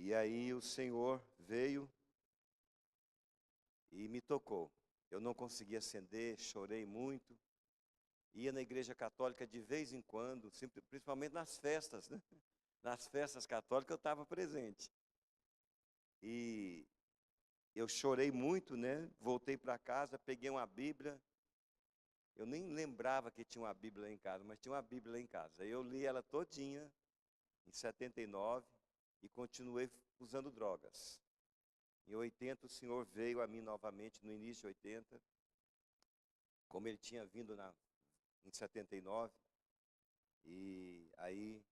E aí o Senhor veio e me tocou. Eu não conseguia acender, chorei muito. Ia na igreja católica de vez em quando, principalmente nas festas, né? Nas festas católicas eu estava presente. E eu chorei muito, né? Voltei para casa, peguei uma Bíblia. Eu nem lembrava que tinha uma Bíblia lá em casa, mas tinha uma Bíblia lá em casa. Eu li ela todinha em 79 e continuei usando drogas. Em 80 o Senhor veio a mim novamente, no início de 80, como ele tinha vindo em 79. E aí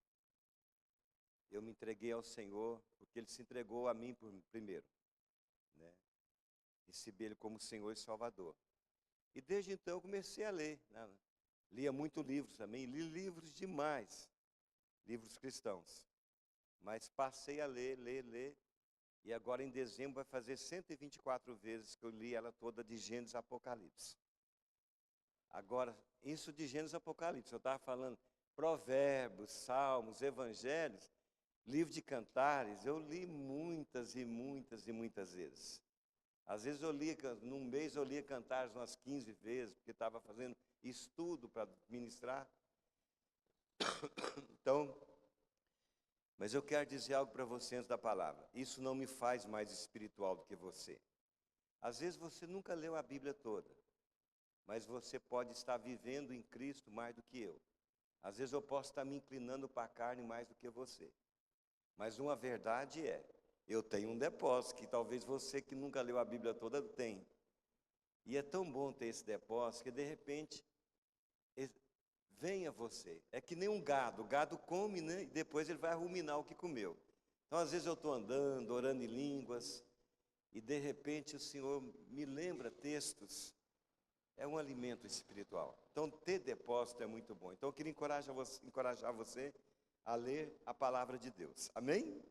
eu me entreguei ao Senhor, porque Ele se entregou a mim primeiro, né? Recebi Ele como Senhor e Salvador. E desde então eu comecei a ler, né? Lia muito livros também, li livros demais, livros cristãos. Mas passei a ler, e agora em dezembro vai fazer 124 vezes que eu li ela toda de Gênesis a Apocalipse. Agora, isso de Gênesis a Apocalipse, eu estava falando Provérbios, Salmos, Evangelhos, livro de Cantares, eu li muitas e muitas e muitas vezes. Às vezes num mês eu lia Cantares umas 15 vezes, porque estava fazendo estudo para ministrar. Então, mas eu quero dizer algo para você antes da palavra. Isso não me faz mais espiritual do que você. Às vezes você nunca leu a Bíblia toda, mas você pode estar vivendo em Cristo mais do que eu. Às vezes eu posso estar me inclinando para a carne mais do que você. Mas uma verdade é, eu tenho um depósito que talvez você que nunca leu a Bíblia toda tem. E é tão bom ter esse depósito que de repente venha você. É que nem um gado. O gado come, né? E depois ele vai ruminar o que comeu. Então às vezes eu estou andando, orando em línguas, e de repente o Senhor me lembra textos. É um alimento espiritual. Então ter depósito é muito bom. Então eu queria encorajar você a ler a palavra de Deus. Amém?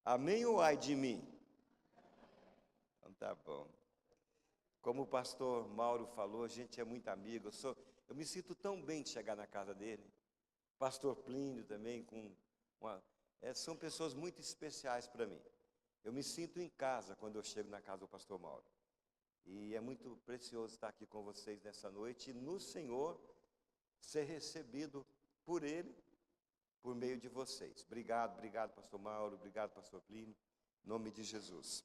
Amém ou ai de mim? Então tá bom. Como o pastor Mauro falou, a gente é muito amigo. Eu me sinto tão bem de chegar na casa dele. Pastor Plínio também, são pessoas muito especiais para mim. Eu me sinto em casa quando eu chego na casa do pastor Mauro. E é muito precioso estar aqui com vocês nessa noite e no Senhor ser recebido por Ele, por meio de vocês. Obrigado, pastor Mauro, obrigado, pastor Plínio, em nome de Jesus.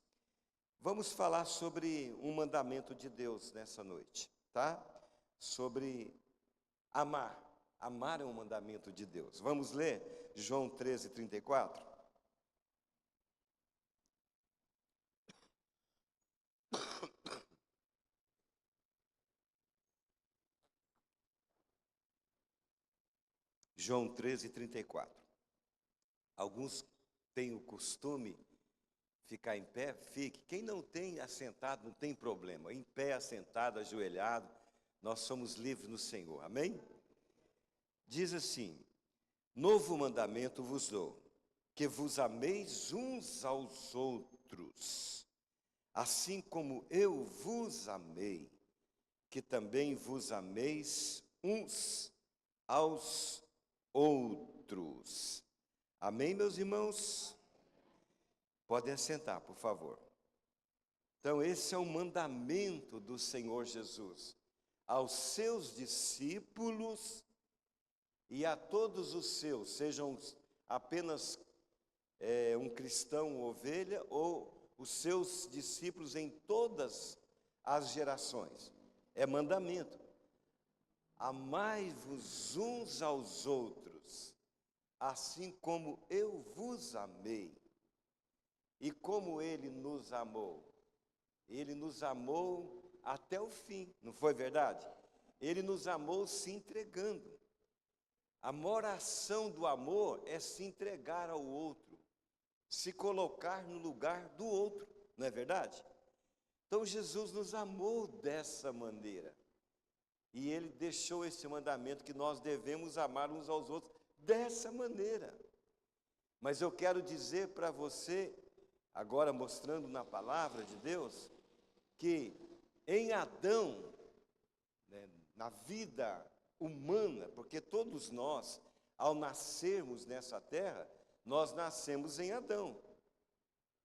Vamos falar sobre um mandamento de Deus nessa noite, tá? Sobre amar. Amar é um mandamento de Deus. Vamos ler João 13:34? João 13:34. Alguns têm o costume ficar em pé, fique. Quem não tem assentado, não tem problema. Em pé, assentado, ajoelhado, nós somos livres no Senhor. Amém? Diz assim: novo mandamento vos dou, que vos ameis uns aos outros, assim como eu vos amei, que também vos ameis uns aos outros. Amém, meus irmãos? Podem assentar, por favor. Então, esse é o mandamento do Senhor Jesus aos seus discípulos e a todos os seus, sejam apenas um cristão ovelha ou os seus discípulos em todas as gerações. É mandamento. Amai-vos uns aos outros, assim como eu vos amei. E como Ele nos amou? Ele nos amou até o fim, não foi verdade? Ele nos amou se entregando. A moração do amor é se entregar ao outro, se colocar no lugar do outro, não é verdade? Então Jesus nos amou dessa maneira. E Ele deixou esse mandamento que nós devemos amar uns aos outros dessa maneira. Mas eu quero dizer para você, agora mostrando na palavra de Deus, que em Adão, né, na vida humana, porque todos nós, ao nascermos nessa terra, Nós nascemos em Adão.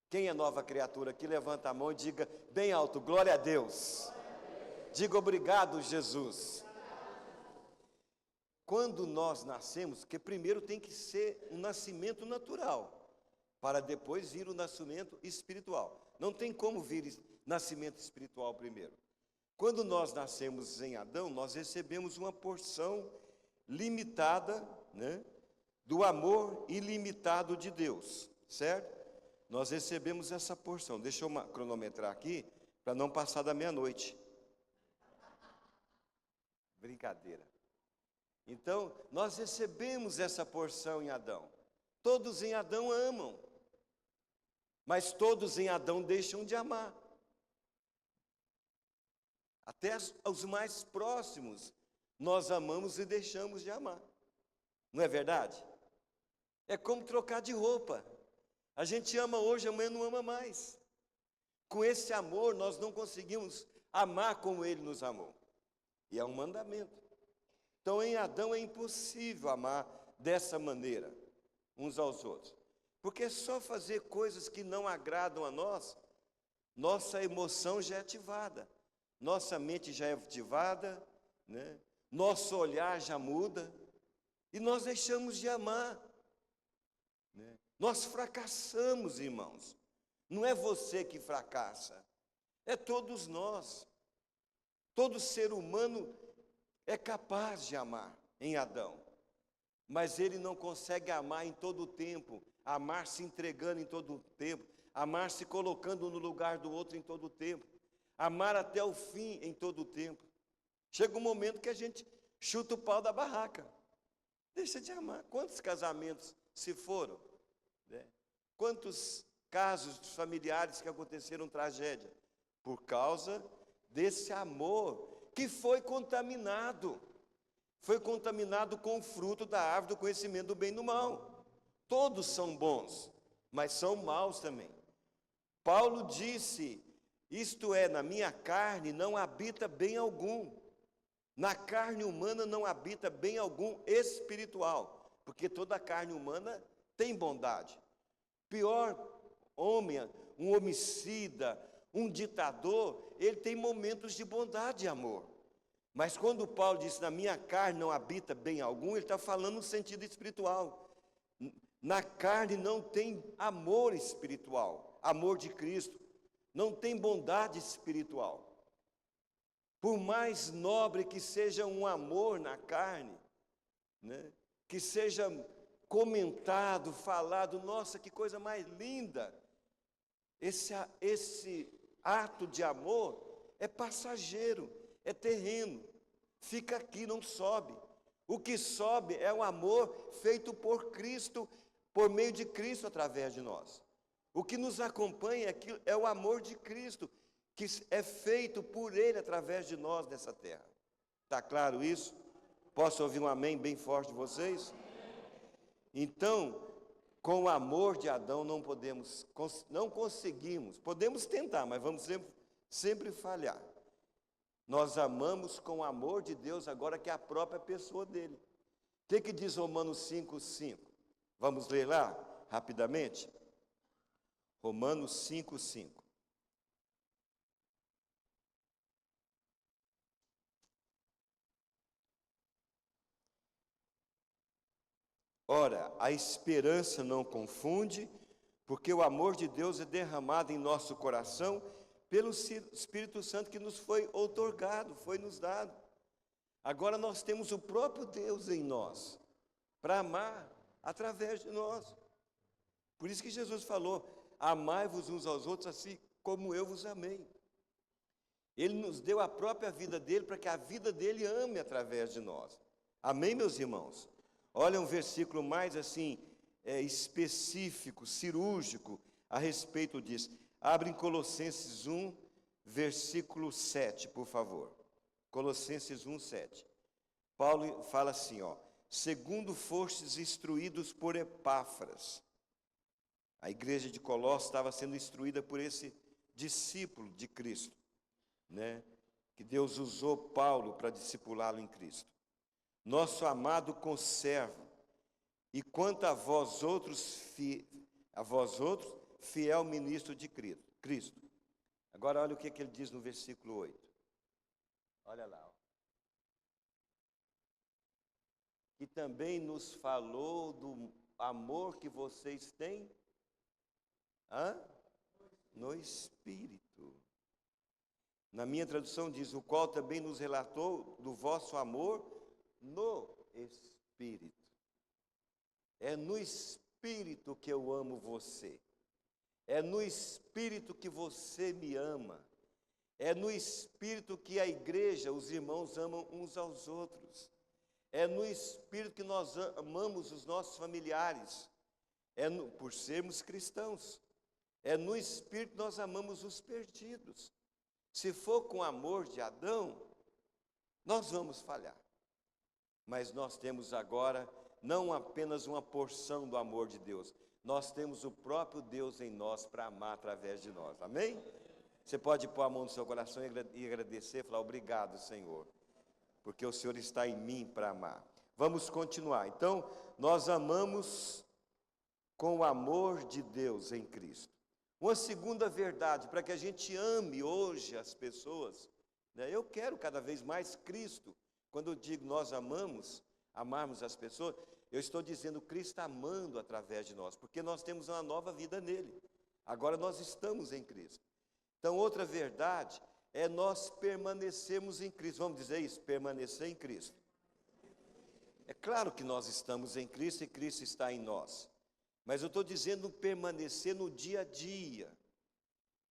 Quem é nova criatura aqui, levanta a mão e diga bem alto, glória a Deus. Diga obrigado, Jesus. Quando nós nascemos, porque primeiro tem que ser um nascimento natural, para depois vir o nascimento espiritual. Não tem como vir nascimento espiritual primeiro. Quando nós nascemos em Adão, nós recebemos uma porção limitada, né, do amor ilimitado de Deus, certo? Nós recebemos essa porção. Deixa eu cronometrar aqui, para não passar da meia-noite. Brincadeira. Então, nós recebemos essa porção em Adão. Todos em Adão amam, mas todos em Adão deixam de amar. Até os mais próximos, nós amamos e deixamos de amar. Não é verdade? É como trocar de roupa. A gente ama hoje, amanhã não ama mais. Com esse amor, nós não conseguimos amar como Ele nos amou. E é um mandamento. Então, em Adão é impossível amar dessa maneira, uns aos outros. Porque só fazer coisas que não agradam a nós, nossa emoção já é ativada. Nossa mente já é ativada, né? Nosso olhar já muda. E nós deixamos de amar. Né? Nós fracassamos, irmãos. Não é você que fracassa, é todos nós. Todo ser humano é capaz de amar em Adão, mas ele não consegue amar em todo o tempo, amar se entregando em todo o tempo, amar se colocando no lugar do outro em todo o tempo, amar até o fim em todo o tempo. Chega um momento que a gente chuta o pau da barraca, deixa de amar. Quantos casamentos se foram? Né? Quantos casos de familiares que aconteceram tragédia? Por causa desse amor que foi contaminado com o fruto da árvore do conhecimento do bem e do mal. Todos são bons, mas são maus também. Paulo disse, isto é, na minha carne não habita bem algum. Na carne humana não habita bem algum espiritual, porque toda a carne humana tem bondade. Pior homem, um homicida, um ditador, ele tem momentos de bondade e amor. Mas quando Paulo diz, na minha carne não habita bem algum, ele está falando no sentido espiritual. Na carne não tem amor espiritual, amor de Cristo, não tem bondade espiritual. Por mais nobre que seja um amor na carne, né, que seja comentado, falado, nossa, que coisa mais linda, esse ato de amor é passageiro, é terreno, fica aqui, não sobe. O que sobe é o amor feito por Cristo, por meio de Cristo através de nós. O que nos acompanha é o amor de Cristo, que é feito por Ele através de nós nessa terra. Está claro isso? Posso ouvir um amém bem forte de vocês? Então, com o amor de Adão não conseguimos, podemos tentar, mas vamos sempre falhar. Nós amamos com o amor de Deus agora que é a própria pessoa dele. O que diz Romanos 5:5? Vamos ler lá, rapidamente? Romanos 5:5. Ora, a esperança não confunde, porque o amor de Deus é derramado em nosso coração pelo Espírito Santo que nos foi outorgado, foi nos dado. Agora nós temos o próprio Deus em nós, para amar através de nós. Por isso que Jesus falou, amai-vos uns aos outros assim como eu vos amei. Ele nos deu a própria vida dele para que a vida dele ame através de nós. Amém, meus irmãos? Olha um versículo mais assim, específico, cirúrgico, a respeito disso. Abre em Colossenses 1, versículo 7, por favor. Colossenses 1, 7. Paulo fala assim, ó. Segundo fostes instruídos por Epáfras. A igreja de Colossos estava sendo instruída por esse discípulo de Cristo, né? Que Deus usou Paulo para discipulá-lo em Cristo. Nosso amado conservo, E quanto a vós outros, fiel ministro de Cristo. Agora olha o que ele diz no versículo 8. Olha lá. Ó. Que também nos falou do amor que vocês têm no Espírito. Na minha tradução diz, o qual também nos relatou do vosso amor no Espírito. É no Espírito que eu amo você. É no Espírito que você me ama. É no Espírito que a igreja, os irmãos amam uns aos outros. É no Espírito que nós amamos os nossos familiares. Por sermos cristãos. É no Espírito que nós amamos os perdidos. Se for com amor de Adão, nós vamos falhar. Mas nós temos agora não apenas uma porção do amor de Deus, nós temos o próprio Deus em nós para amar através de nós, amém? Você pode pôr a mão no seu coração e agradecer, falar obrigado, Senhor, porque o Senhor está em mim para amar. Vamos continuar. Então, nós amamos com o amor de Deus em Cristo. Uma segunda verdade, para que a gente ame hoje as pessoas, né? Eu quero cada vez mais Cristo. Quando eu digo nós amarmos as pessoas, eu estou dizendo Cristo amando através de nós, porque nós temos uma nova vida nele. Agora nós estamos em Cristo. Então, outra verdade é nós permanecermos em Cristo. Vamos dizer isso? Permanecer em Cristo. É claro que nós estamos em Cristo e Cristo está em nós. Mas eu estou dizendo permanecer no dia a dia,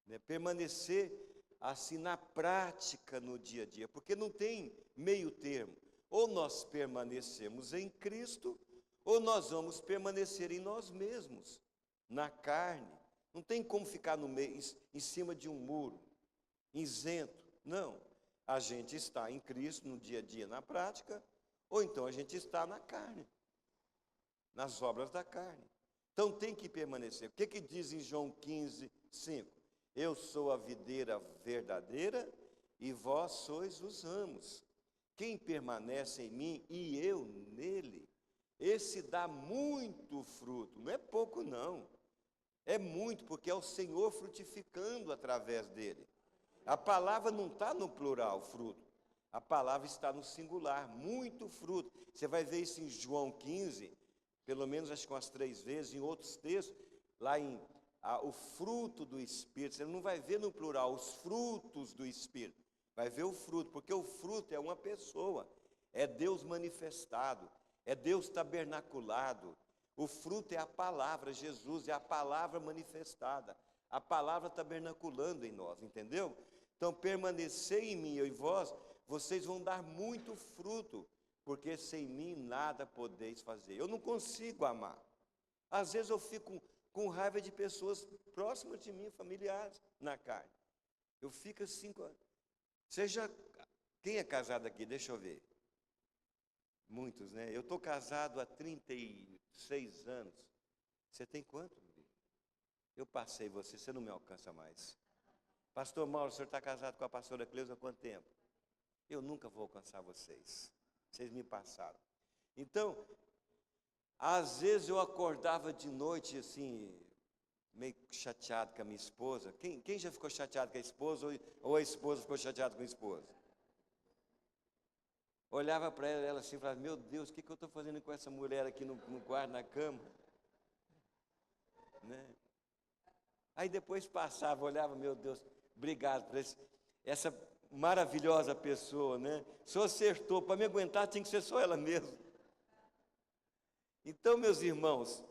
né? Permanecer assim na prática no dia a dia, porque não tem meio termo. Ou nós permanecemos em Cristo, ou nós vamos permanecer em nós mesmos, na carne. Não tem como ficar no meio, em cima de um muro, isento. Não, a gente está em Cristo no dia a dia, na prática, ou então a gente está na carne, nas obras da carne. Então tem que permanecer. O que diz em João 15, 5? Eu sou a videira verdadeira e vós sois os ramos. Quem permanece em mim e eu nele, esse dá muito fruto. Não é pouco não, é muito, porque é o Senhor frutificando através dele. A palavra não está no plural, fruto. A palavra está no singular, muito fruto. Você vai ver isso em João 15, pelo menos acho que umas 3 vezes, em outros textos, lá em o fruto do Espírito. Você não vai ver no plural os frutos do Espírito, vai ver o fruto, porque o fruto é uma pessoa, é Deus manifestado, é Deus tabernaculado. O fruto é a palavra, Jesus é a palavra manifestada, a palavra tabernaculando em nós, entendeu? Então, permanecer em mim, eu e vós, vocês vão dar muito fruto, porque sem mim nada podeis fazer. Eu não consigo amar. Às vezes eu fico com raiva de pessoas próximas de mim, familiares, na carne. Eu fico assim, quem é casado aqui? Deixa eu ver. Muitos, né? Eu estou casado há 36 anos. Você tem quanto? Eu passei você não me alcança mais. Pastor Mauro, o senhor está casado com a pastora Cleusa há quanto tempo? Eu nunca vou alcançar vocês. Vocês me passaram. Então, às vezes eu acordava de noite assim, meio chateado com a minha esposa. Quem já ficou chateado com a esposa ou a esposa ficou chateada com a esposa? Olhava para ela assim e falava, meu Deus, o que eu estou fazendo com essa mulher aqui no quarto, na cama? Né? Aí depois passava, olhava, meu Deus, obrigado por essa maravilhosa pessoa, né? Só acertou, para me aguentar tinha que ser só ela mesma. Então, meus irmãos,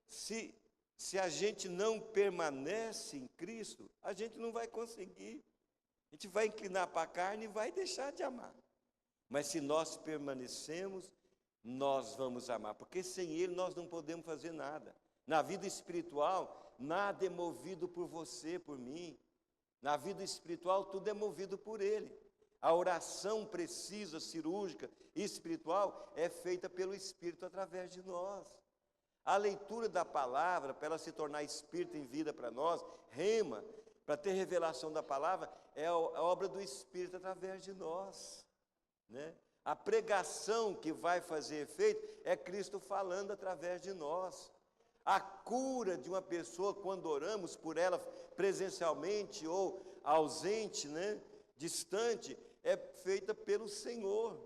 se a gente não permanece em Cristo, a gente não vai conseguir. A gente vai inclinar para a carne e vai deixar de amar. Mas se nós permanecemos, nós vamos amar, porque sem Ele nós não podemos fazer nada. Na vida espiritual, nada é movido por você, por mim. Na vida espiritual, tudo é movido por Ele. A oração precisa, cirúrgica e espiritual, é feita pelo Espírito através de nós. A leitura da palavra, para ela se tornar Espírito em vida para nós, rema, para ter revelação da palavra, é a obra do Espírito através de nós. Né? A pregação que vai fazer efeito é Cristo falando através de nós. A cura de uma pessoa, quando oramos por ela presencialmente ou ausente, né, distante, é feita pelo Senhor.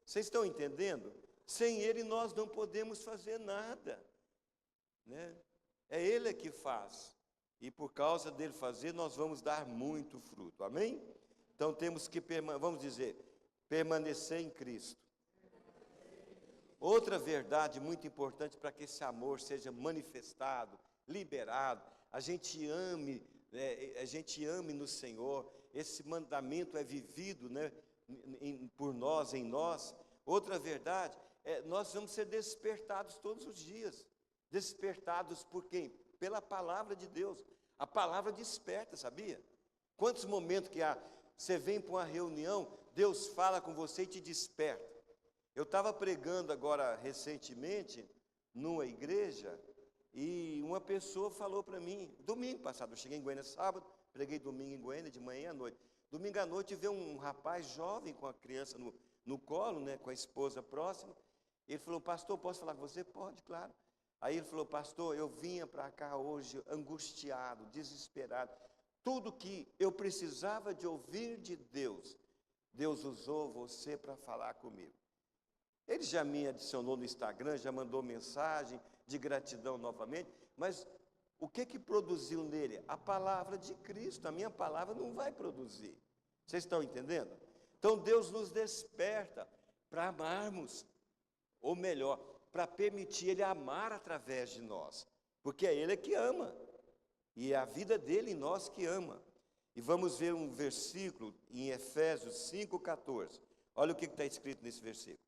Vocês estão entendendo? Sem Ele nós não podemos fazer nada, né? É Ele que faz. E por causa dele fazer, nós vamos dar muito fruto. Amém? Então temos que, vamos dizer, permanecer em Cristo. Outra verdade muito importante para que esse amor seja manifestado, liberado, a gente ame no Senhor, esse mandamento é vivido, né, por nós, em nós. Outra verdade, nós vamos ser despertados todos os dias. Despertados por quem? Pela palavra de Deus. A palavra desperta, sabia? Quantos momentos que você vem para uma reunião, Deus fala com você e te desperta. Eu estava pregando agora recentemente numa igreja e uma pessoa falou para mim, domingo passado, eu cheguei em Goiânia sábado, preguei domingo em Goiânia, de manhã à noite. Domingo à noite veio um rapaz jovem com a criança no colo, né, com a esposa próxima. Ele falou, pastor, posso falar com você? Pode, claro. Aí ele falou, pastor, eu vinha para cá hoje angustiado, desesperado. Tudo que eu precisava de ouvir de Deus, Deus usou você para falar comigo. Ele já me adicionou no Instagram, já mandou mensagem de gratidão novamente, mas o que produziu nele? A palavra de Cristo. A minha palavra não vai produzir. Vocês estão entendendo? Então Deus nos desperta para amarmos, ou melhor, para permitir Ele amar através de nós, porque é Ele que ama, e é a vida dele em nós que ama. E vamos ver um versículo em Efésios 5,14. Olha o que está escrito nesse versículo.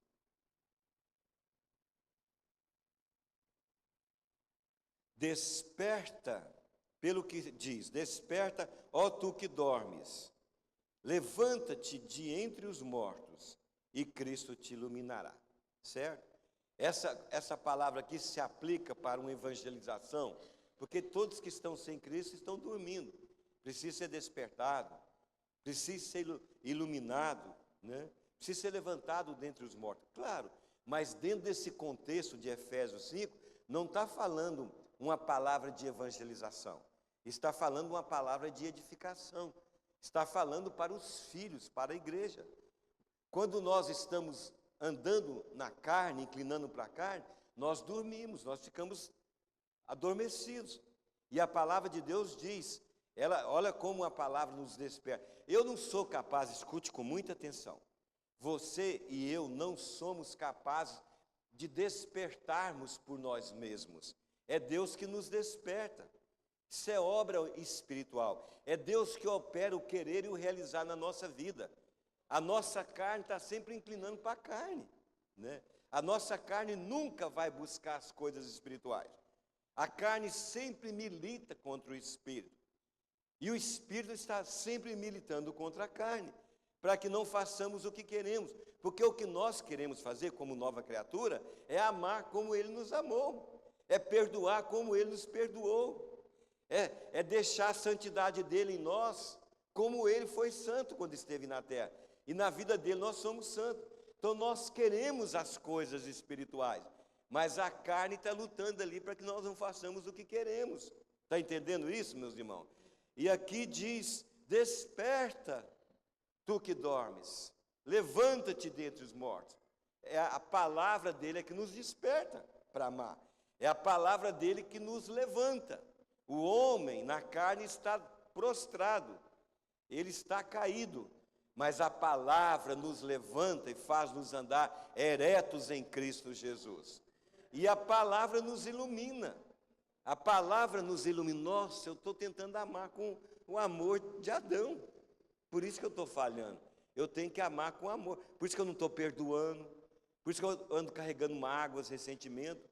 Desperta, pelo que diz, desperta, ó tu que dormes, levanta-te de entre os mortos, e Cristo te iluminará, certo? Essa palavra aqui se aplica para uma evangelização, porque todos que estão sem Cristo estão dormindo, precisa ser despertado, precisa ser iluminado, né? Precisa ser levantado dentre os mortos, claro, mas dentro desse contexto de Efésios 5, não está falando uma palavra de evangelização, está falando uma palavra de edificação, está falando para os filhos, para a igreja. Quando nós estamos andando na carne, inclinando para a carne, nós dormimos, nós ficamos adormecidos. E a palavra de Deus diz, olha como a palavra nos desperta. Eu não sou capaz, escute com muita atenção, você e eu não somos capazes de despertarmos por nós mesmos. É Deus que nos desperta. Isso é obra espiritual. É Deus que opera o querer e o realizar na nossa vida. A nossa carne está sempre inclinando para a carne, né? A nossa carne nunca vai buscar as coisas espirituais. A carne sempre milita contra o espírito. E o espírito está sempre militando contra a carne, para que não façamos o que queremos. Porque o que nós queremos fazer como nova criatura é amar como Ele nos amou. É perdoar como Ele nos perdoou. É deixar a santidade dEle em nós, como Ele foi santo quando esteve na terra. E na vida dEle nós somos santos. Então nós queremos as coisas espirituais, mas a carne está lutando ali para que nós não façamos o que queremos. Está entendendo isso, meus irmãos? E aqui diz, desperta, tu que dormes, levanta-te dentre os mortos. A palavra dEle é que nos desperta para amar. É a palavra dEle que nos levanta. O homem na carne está prostrado, ele está caído, mas a palavra nos levanta e faz-nos andar eretos em Cristo Jesus. E a palavra nos ilumina. A palavra nos ilumina. Nossa, eu estou tentando amar com o amor de Adão. Por isso que eu estou falhando. Eu tenho que amar com amor. Por isso que eu não estou perdoando. Por isso que eu ando carregando mágoas, ressentimento.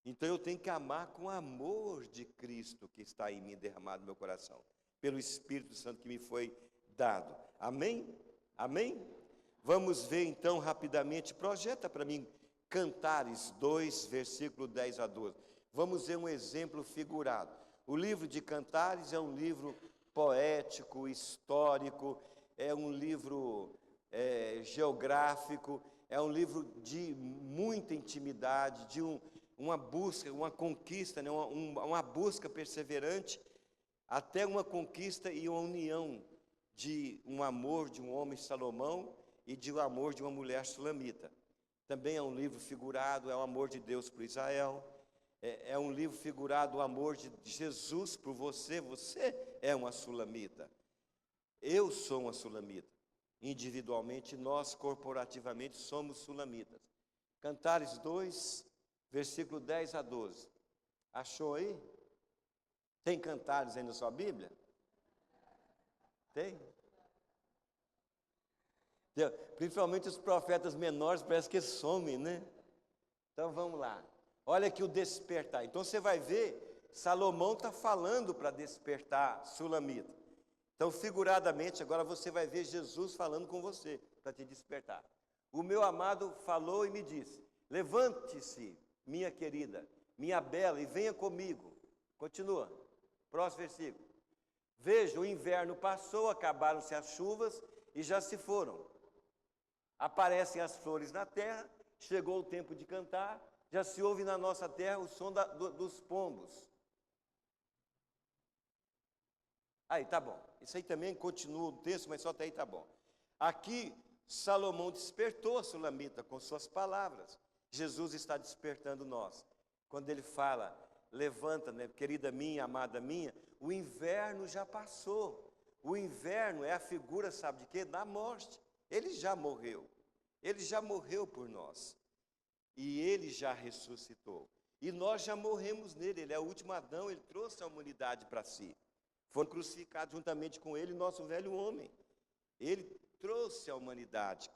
Então eu tenho que amar com o amor de Cristo que está em mim, derramado no meu coração, pelo Espírito Santo que me foi dado. Amém? Amém? Vamos ver então rapidamente, projeta para mim Cantares 2, versículo 10 a 12. Vamos ver um exemplo figurado. O livro de Cantares é um livro poético, histórico, é um livro geográfico, é um livro de muita intimidade, de uma busca, uma conquista, né? Uma busca perseverante, até uma conquista e uma união de um amor de um homem Salomão e de um amor de uma mulher sulamita. Também é um livro figurado, é o amor de Deus por Israel. É um livro figurado, o amor de Jesus por você. Você é uma sulamita. Eu sou uma sulamita. Individualmente, nós corporativamente somos sulamitas. Cantares 2, versículo 10 a 12. Achou aí? Tem Cantares aí na sua Bíblia? Tem? Principalmente os profetas menores, parece que somem, né? Então vamos lá. Olha aqui o despertar. Então você vai ver, Salomão está falando para despertar sulamita. Então, figuradamente, agora você vai ver Jesus falando com você, para te despertar. O meu amado falou e me disse: levante-se, minha querida, minha bela, e venha comigo. Continua. Próximo versículo. Veja, o inverno passou, acabaram-se as chuvas e já se foram. Aparecem as flores na terra, chegou o tempo de cantar, já se ouve na nossa terra o som dos pombos. Aí, tá bom. Isso aí também continua o texto, mas só até aí tá bom. Aqui, Salomão despertou a sulamita com suas palavras. Jesus está despertando nós. Quando ele fala, levanta, né, querida minha, amada minha, o inverno já passou. O inverno é a figura, sabe de quê? Da morte. Ele já morreu. Ele já morreu por nós. E ele já ressuscitou. E nós já morremos nele. Ele é o último Adão, ele trouxe a humanidade para si. Foram crucificados juntamente com ele, nosso velho homem. Ele trouxe a humanidade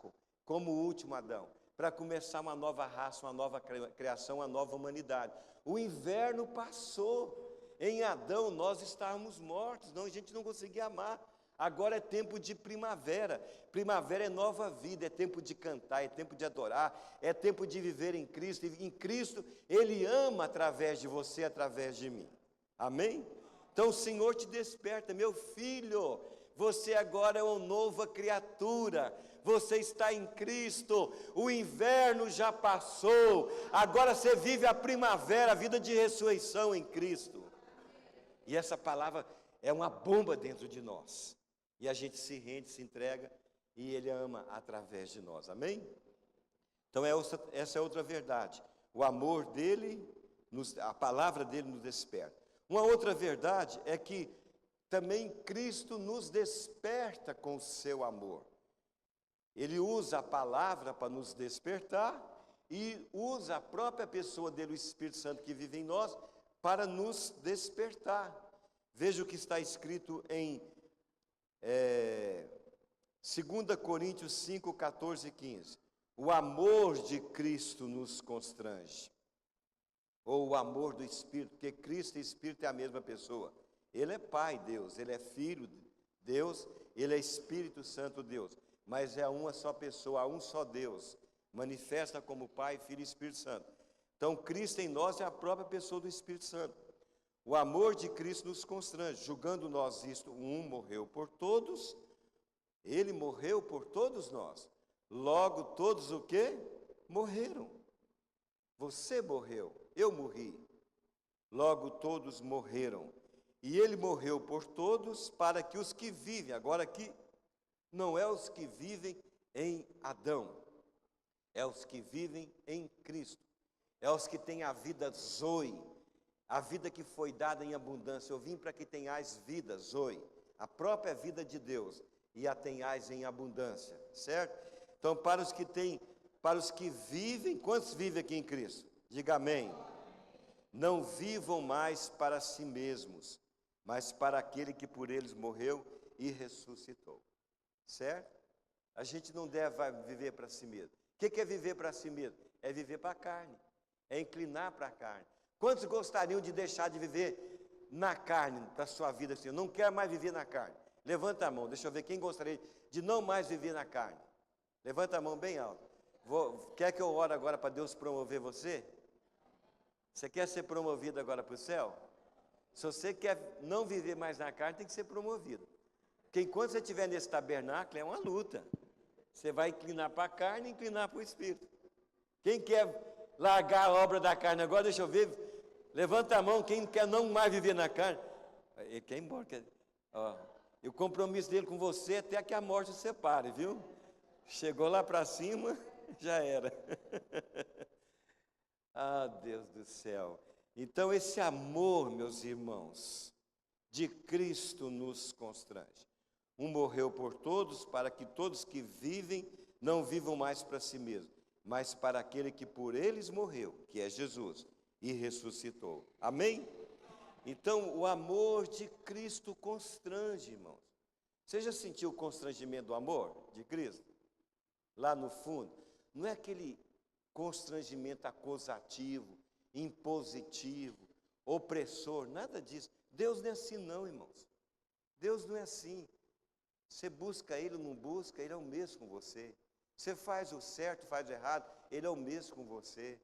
como o último Adão, para começar uma nova raça, uma nova criação, uma nova humanidade. O inverno passou. Em Adão nós estávamos mortos, a gente não conseguia amar. Agora é tempo de primavera. Primavera é nova vida, é tempo de cantar, é tempo de adorar, é tempo de viver em Cristo. E em Cristo, Ele ama através de você, através de mim. Amém? Então o Senhor te desperta, meu filho, você agora é uma nova criatura. Você está em Cristo, o inverno já passou, agora você vive a primavera, a vida de ressurreição em Cristo. E essa palavra é uma bomba dentro de nós. E a gente se rende, se entrega, e Ele ama através de nós, amém? Então essa é outra verdade. O amor dEle, a palavra dEle nos desperta. Uma outra verdade é que também Cristo nos desperta com o seu amor. Ele usa a palavra para nos despertar e usa a própria pessoa dele, o Espírito Santo que vive em nós, para nos despertar. Veja o que está escrito em 2 Coríntios 5, 14 e 15. O amor de Cristo nos constrange. Ou o amor do Espírito, porque Cristo e Espírito é a mesma pessoa. Ele é Pai Deus, Ele é Filho Deus, Ele é Espírito Santo Deus. Mas é uma só pessoa, um só Deus. Manifesta como Pai, Filho e Espírito Santo. Então Cristo em nós é a própria pessoa do Espírito Santo. O amor de Cristo nos constrange, julgando nós isto, um morreu por todos, Ele morreu por todos nós. Logo todos o quê? Morreram. Você morreu, eu morri. Logo todos morreram. E Ele morreu por todos para que os que vivem, agora aqui, não é os que vivem em Adão, é os que vivem em Cristo. É os que têm a vida Zoe, a vida que foi dada em abundância. Eu vim para que tenhais vida, Zoe, a própria vida de Deus, e a tenhais em abundância, certo? Então, para os que vivem, quantos vivem aqui em Cristo? Diga amém. Não vivam mais para si mesmos, mas para aquele que por eles morreu e ressuscitou, certo? A gente não deve viver para si mesmo. O que é viver para si mesmo? É viver para a carne, é inclinar para a carne. Quantos gostariam de deixar de viver na carne, para a sua vida assim? Eu não quero mais viver na carne. Levanta a mão, deixa eu ver quem gostaria de não mais viver na carne. Levanta a mão bem alto. Quer que eu ore agora para Deus promover você? Você quer ser promovido agora para o céu? Se você quer não viver mais na carne, tem que ser promovido. Porque enquanto você estiver nesse tabernáculo, é uma luta. Você vai inclinar para a carne e inclinar para o Espírito. Quem quer largar a obra da carne agora, deixa eu ver, levanta a mão, quem quer não mais viver na carne. Ele quer ir embora. Ó, e o compromisso dele com você é até que a morte o separe, viu? Chegou lá para cima, já era. Ah, Deus do céu. Então esse amor, meus irmãos, de Cristo nos constrange. Um morreu por todos, para que todos que vivem não vivam mais para si mesmos, mas para aquele que por eles morreu, que é Jesus, e ressuscitou. Amém? Então, o amor de Cristo constrange, irmãos. Você já sentiu o constrangimento do amor de Cristo? Lá no fundo, não é aquele constrangimento acusativo, impositivo, opressor, nada disso. Deus não é assim não, irmãos. Deus não é assim. Você busca Ele ou não busca, Ele é o mesmo com você. Você faz o certo, faz o errado, Ele é o mesmo com você.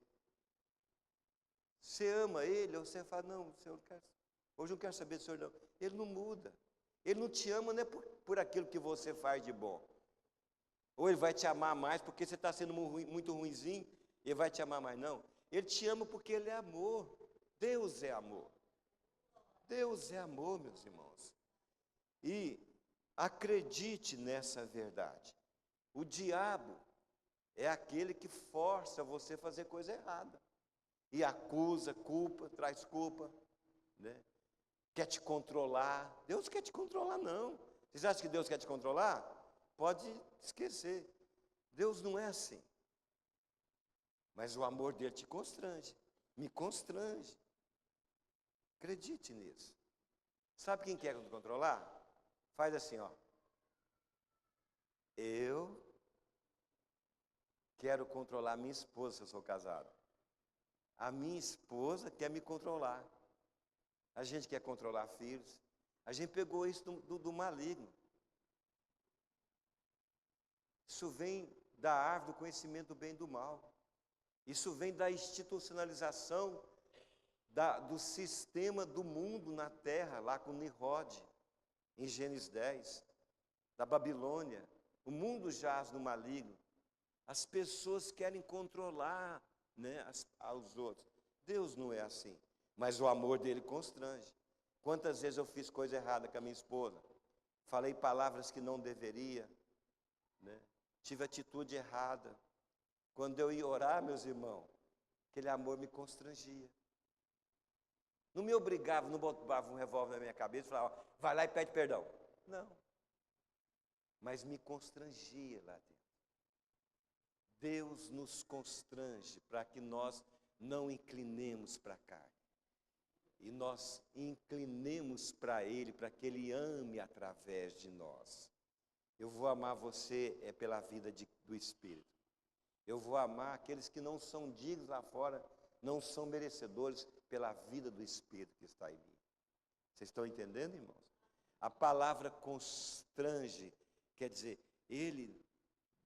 Você ama Ele, ou você fala, não, Senhor, hoje eu não quero saber do Senhor, não. Ele não muda. Ele não te ama, não é por aquilo que você faz de bom. Ou Ele vai te amar mais porque você está sendo muito ruinzinho, Ele vai te amar mais, não. Ele te ama porque Ele é amor. Deus é amor. Deus é amor, meus irmãos. E acredite nessa verdade. O diabo é aquele que força você a fazer coisa errada. E acusa, culpa, traz culpa, né? Quer te controlar. Deus quer te controlar, não. Vocês acham que Deus quer te controlar? Pode esquecer. Deus não é assim. Mas o amor dele te constrange. Me constrange. Acredite nisso. Sabe quem quer te controlar? Faz assim, ó. Eu quero controlar minha esposa se eu sou casado. A minha esposa quer me controlar. A gente quer controlar filhos. A gente pegou isso do maligno. Isso vem da árvore do conhecimento do bem e do mal. Isso vem da institucionalização do sistema do mundo na terra, lá com Nimrod, em Gênesis 10, da Babilônia. O mundo jaz no maligno. As pessoas querem controlar, né, aos outros. Deus não é assim, mas o amor dele constrange. Quantas vezes eu fiz coisa errada com a minha esposa? Falei palavras que não deveria, né? Tive atitude errada. Quando eu ia orar, meus irmãos, aquele amor me constrangia. Não me obrigava, não botava um revólver na minha cabeça e falava, vai lá e pede perdão. Não. Mas me constrangia lá dentro. Deus nos constrange para que nós não inclinemos para a carne. E nós inclinemos para Ele, para que Ele ame através de nós. Eu vou amar você pela vida do Espírito. Eu vou amar aqueles que não são dignos lá fora, não são merecedores pela vida do Espírito que está em mim. Vocês estão entendendo, irmãos? A palavra constrange, quer dizer, Ele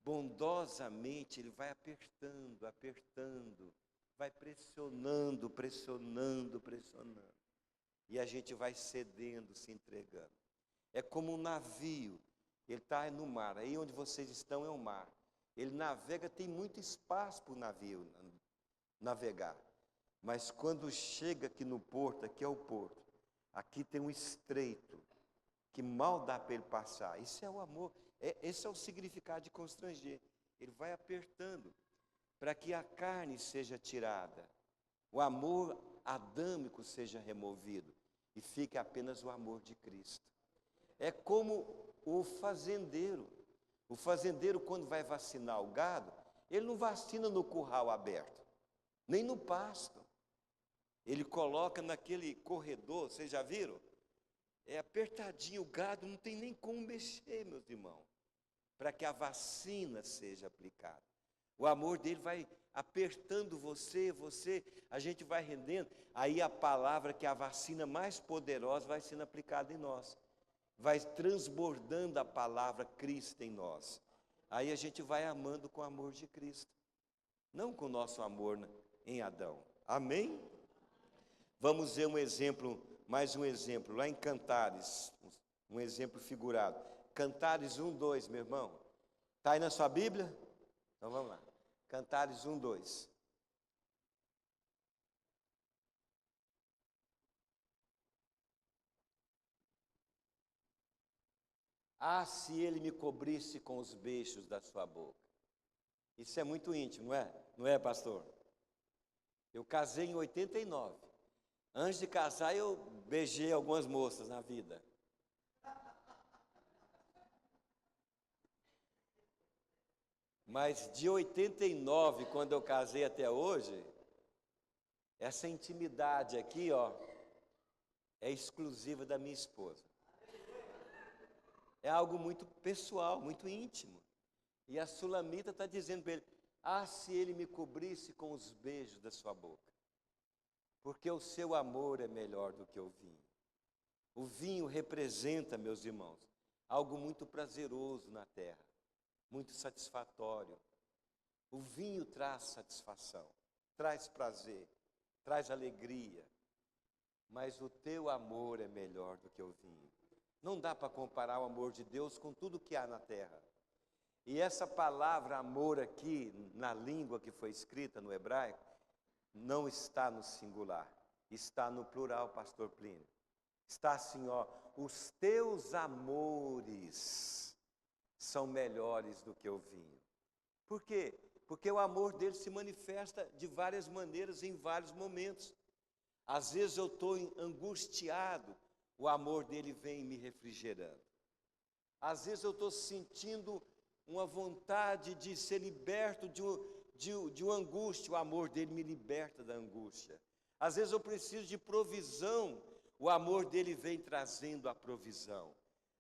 bondosamente, Ele vai apertando, apertando, vai pressionando, pressionando, pressionando. E a gente vai cedendo, se entregando. É como um navio, ele está no mar, aí onde vocês estão é o mar. Ele navega, tem muito espaço para o navio navegar. Mas quando chega aqui no porto, aqui é o porto, aqui tem um estreito, que mal dá para ele passar. Isso é o amor, esse é o significado de constranger. Ele vai apertando, para que a carne seja tirada, o amor adâmico seja removido, e fique apenas o amor de Cristo. É como o fazendeiro. O fazendeiro, quando vai vacinar o gado, ele não vacina no curral aberto, nem no pasto. Ele coloca naquele corredor, vocês já viram? É apertadinho, o gado não tem nem como mexer, meus irmãos, para que a vacina seja aplicada. O amor dele vai apertando você, a gente vai rendendo. Aí a palavra que é a vacina mais poderosa vai sendo aplicada em nós. Vai transbordando a palavra Cristo em nós. Aí a gente vai amando com o amor de Cristo. Não com o nosso amor em Adão. Amém? Vamos ver um exemplo, mais um exemplo. Lá em Cantares, um exemplo figurado. Cantares 1:2, meu irmão. Está aí na sua Bíblia? Então vamos lá. Cantares 1, 2. Ah, se ele me cobrisse com os beijos da sua boca. Isso é muito íntimo, não é? Não é, pastor? Eu casei em 89. Antes de casar, eu beijei algumas moças na vida. Mas de 89, quando eu casei até hoje, essa intimidade aqui, ó, é exclusiva da minha esposa. É algo muito pessoal, muito íntimo. E a Sulamita está dizendo para ele: ah, se ele me cobrisse com os beijos da sua boca, porque o seu amor é melhor do que o vinho. O vinho representa, meus irmãos, algo muito prazeroso na terra, muito satisfatório. O vinho traz satisfação, traz prazer, traz alegria, mas o teu amor é melhor do que o vinho. Não dá para comparar o amor de Deus com tudo que há na terra. E essa palavra amor aqui, na língua que foi escrita no hebraico, não está no singular, está no plural, pastor Plínio. Está assim, ó, os teus amores são melhores do que o vinho. Por quê? Porque o amor dele se manifesta de várias maneiras, em vários momentos. Às vezes eu estou angustiado, o amor dele vem me refrigerando. Às vezes eu estou sentindo uma vontade de ser liberto de uma angústia, o amor dele me liberta da angústia. Às vezes eu preciso de provisão, o amor dele vem trazendo a provisão.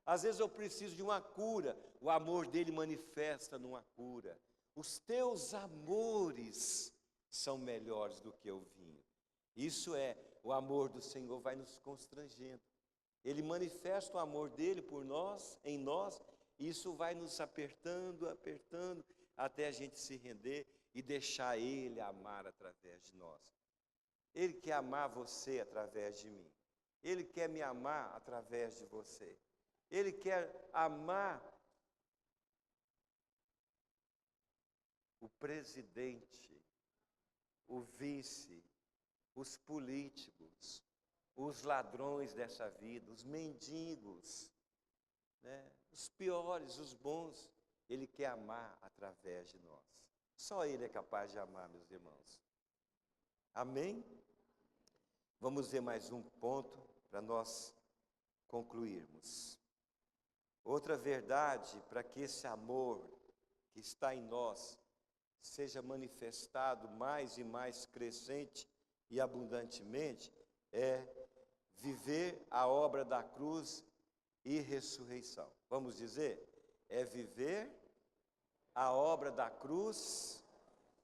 Às vezes eu preciso de uma cura, o amor dele manifesta numa cura. Os teus amores são melhores do que o vinho. Isso é, o amor do Senhor vai nos constrangendo. Ele manifesta o amor dele por nós, em nós, e isso vai nos apertando, apertando, até a gente se render e deixar ele amar através de nós. Ele quer amar você através de mim. Ele quer me amar através de você. Ele quer amar o presidente, o vice, os políticos, os ladrões dessa vida, os mendigos, né? Os piores, os bons. Ele quer amar através de nós. Só Ele é capaz de amar, meus irmãos. Amém? Vamos ver mais um ponto para nós concluirmos. Outra verdade para que esse amor que está em nós seja manifestado mais e mais crescente e abundantemente é viver a obra da cruz e ressurreição. Vamos dizer? É viver a obra da cruz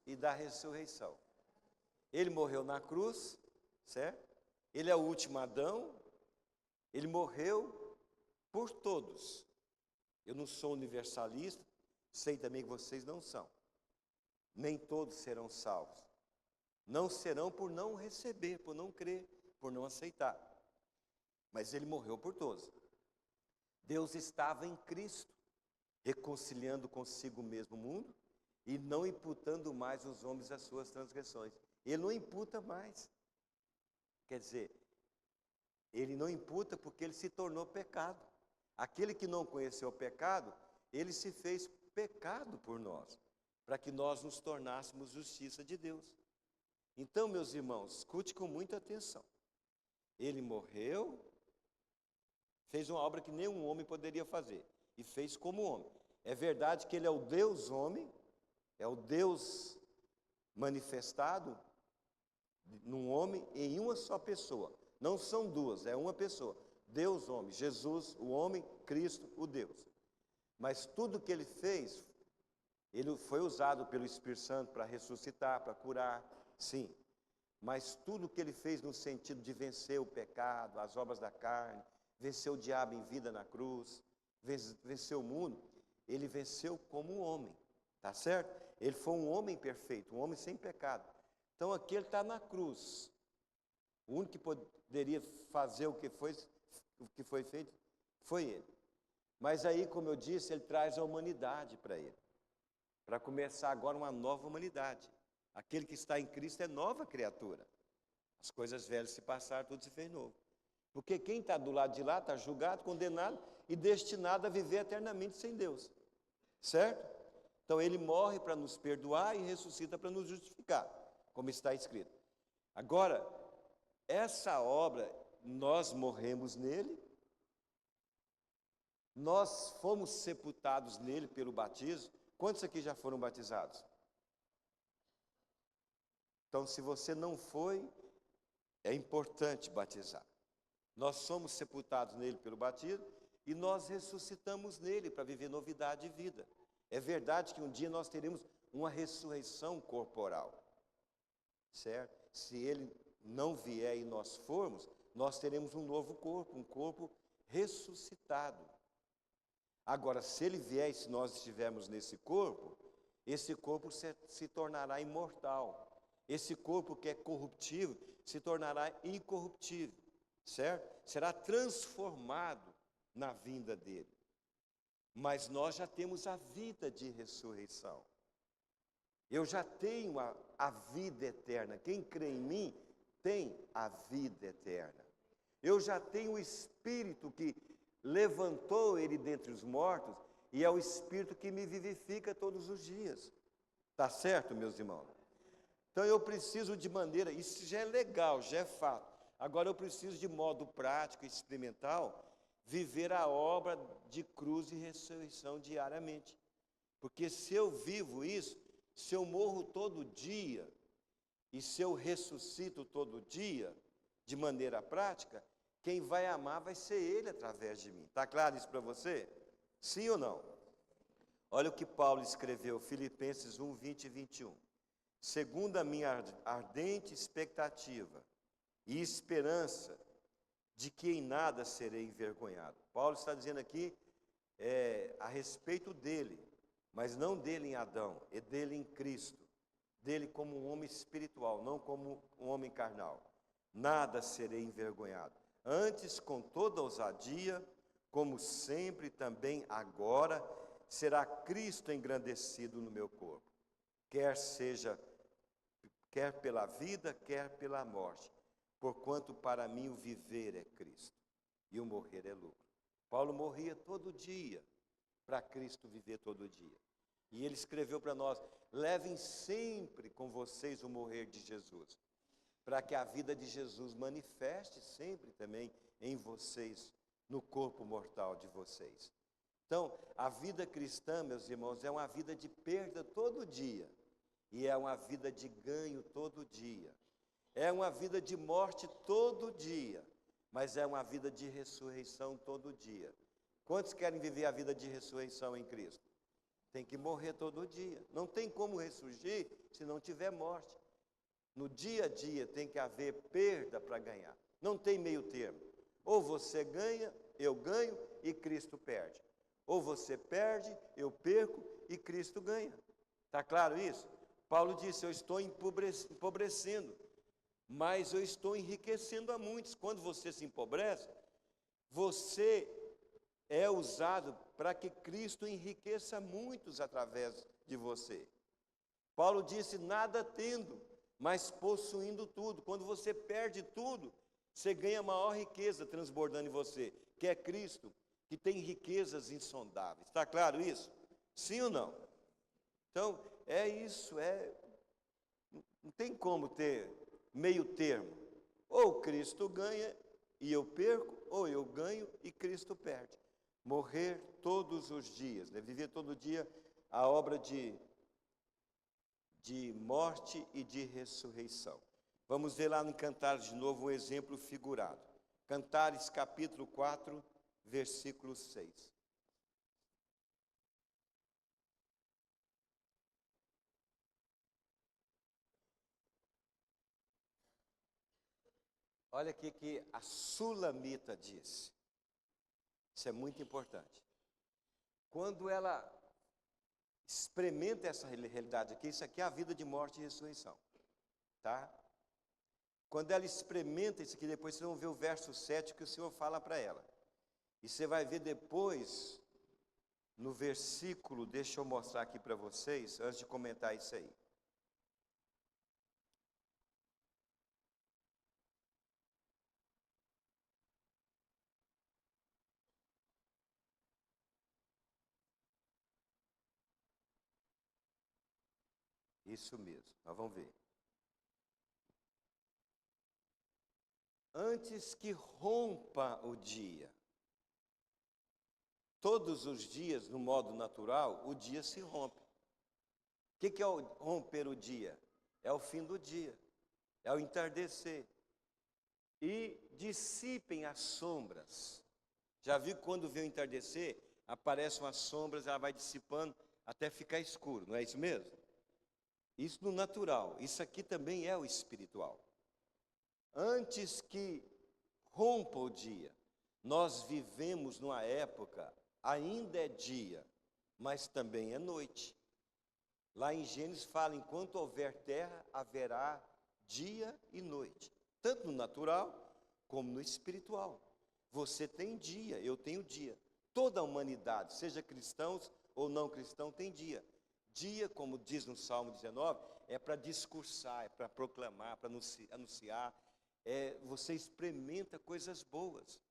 e da ressurreição. Ele morreu na cruz, certo? Ele é o último Adão, ele morreu por todos. Eu não sou universalista, sei também que vocês não são. Nem todos serão salvos. Não serão por não receber, por não crer, por não aceitar. Mas ele morreu por todos. Deus estava em Cristo, reconciliando consigo mesmo o mundo e não imputando mais aos homens as suas transgressões. Ele não imputa mais. Quer dizer, ele não imputa porque ele se tornou pecado. Aquele que não conheceu o pecado, ele se fez pecado por nós, para que nós nos tornássemos justiça de Deus. Então, meus irmãos, escute com muita atenção. Ele morreu, fez uma obra que nenhum homem poderia fazer, e fez como homem. É verdade que ele é o Deus homem, é o Deus manifestado num homem em uma só pessoa. Não são duas, é uma pessoa. Deus homem, Jesus, o homem, Cristo, o Deus. Mas tudo que ele fez, ele foi usado pelo Espírito Santo para ressuscitar, para curar, sim. Mas tudo que ele fez no sentido de vencer o pecado, as obras da carne, vencer o diabo em vida na cruz, vencer o mundo, ele venceu como homem, tá certo? Ele foi um homem perfeito, um homem sem pecado. Então aqui ele está na cruz. O único que poderia fazer o que foi feito foi ele. Mas aí, como eu disse, ele traz a humanidade para ele. para começar agora uma nova humanidade. Aquele que está em Cristo é nova criatura. As coisas velhas se passaram, tudo se fez novo. Porque quem está do lado de lá está julgado, condenado e destinado a viver eternamente sem Deus. Certo? Então ele morre para nos perdoar e ressuscita para nos justificar, como está escrito. Agora, essa obra, nós morremos nele, nós fomos sepultados nele pelo batismo. Quantos aqui já foram batizados? Então, se você não foi, é importante batizar. Nós somos sepultados nele pelo batismo e nós ressuscitamos nele para viver novidade de vida. É verdade que um dia nós teremos uma ressurreição corporal, certo? Se ele não vier e nós formos, nós teremos um novo corpo, um corpo ressuscitado. Agora, se ele vier e se nós estivermos nesse corpo, esse corpo se tornará imortal. Esse corpo que é corruptível se tornará incorruptível, certo? Será transformado na vinda dele. Mas nós já temos a vida de ressurreição. Eu já tenho a vida eterna. Quem crê em mim tem a vida eterna. Eu já tenho o Espírito que levantou ele dentre os mortos e é o Espírito que me vivifica todos os dias. Tá certo, meus irmãos? Então eu preciso de maneira, isso já é legal, já é fato. Agora eu preciso de modo prático e experimental viver a obra de cruz e ressurreição diariamente. Porque se eu vivo isso, se eu morro todo dia e se eu ressuscito todo dia, de maneira prática, quem vai amar vai ser ele através de mim. Está claro isso para você? Sim ou não? Olha o que Paulo escreveu, Filipenses 1, 20 e 21. Segundo a minha ardente expectativa e esperança de que em nada serei envergonhado. Paulo está dizendo aqui a respeito dele, mas não dele em Adão, é dele em Cristo, dele como um homem espiritual, não como um homem carnal. Nada serei envergonhado. Antes, com toda ousadia, como sempre também agora, será Cristo engrandecido no meu corpo, quer pela vida, quer pela morte, porquanto para mim o viver é Cristo e o morrer é lucro. Paulo morria todo dia para Cristo viver todo dia. E ele escreveu para nós, levem sempre com vocês o morrer de Jesus, para que a vida de Jesus manifeste sempre também em vocês, no corpo mortal de vocês. Então, a vida cristã, meus irmãos, é uma vida de perda todo dia, e é uma vida de ganho todo dia. É uma vida de morte todo dia, mas é uma vida de ressurreição todo dia. Quantos querem viver a vida de ressurreição em Cristo? Tem que morrer todo dia. Não tem como ressurgir se não tiver morte. No dia a dia tem que haver perda para ganhar. Não tem meio termo. Ou você ganha, eu ganho e Cristo perde. Ou você perde, eu perco e Cristo ganha. Está claro isso? Paulo disse, eu estou empobrecendo, mas eu estou enriquecendo a muitos. Quando você se empobrece, você é usado para que Cristo enriqueça muitos através de você. Paulo disse, nada tendo, mas possuindo tudo. Quando você perde tudo, você ganha maior riqueza transbordando em você, que é Cristo, que tem riquezas insondáveis. Está claro isso? Sim ou não? Então, é isso, não tem como ter meio termo. Ou Cristo ganha e eu perco, ou eu ganho e Cristo perde. Morrer todos os dias, né? Viver todo dia a obra de morte e de ressurreição. Vamos ver lá no Cantares de novo um exemplo figurado. Cantares capítulo 4, versículo 6. Olha aqui que a Sulamita diz. Isso é muito importante. Quando ela experimenta essa realidade aqui, isso aqui é a vida de morte e ressurreição. Tá? Quando ela experimenta isso aqui, depois vocês vão ver o verso 7 que o Senhor fala para ela. E você vai ver depois no versículo, deixa eu mostrar aqui para vocês, antes de comentar isso aí. Isso mesmo, nós vamos ver. Antes que rompa o dia. Todos os dias, no modo natural, o dia se rompe. O que é o romper o dia? É o fim do dia, é o entardecer. E dissipem as sombras. Já viu que quando vem o entardecer, aparecem as sombras, ela vai dissipando até ficar escuro, não é isso mesmo? Isso no natural, isso aqui também é o espiritual. Antes que rompa o dia, nós vivemos numa época, ainda é dia, mas também é noite. Lá em Gênesis fala, enquanto houver terra, haverá dia e noite. Tanto no natural, como no espiritual. Você tem dia, eu tenho dia. Toda a humanidade, seja cristãos ou não cristãos, tem dia. Dia, como diz no Salmo 19, é para discursar, é para proclamar, para anunciar. Você experimenta coisas boas.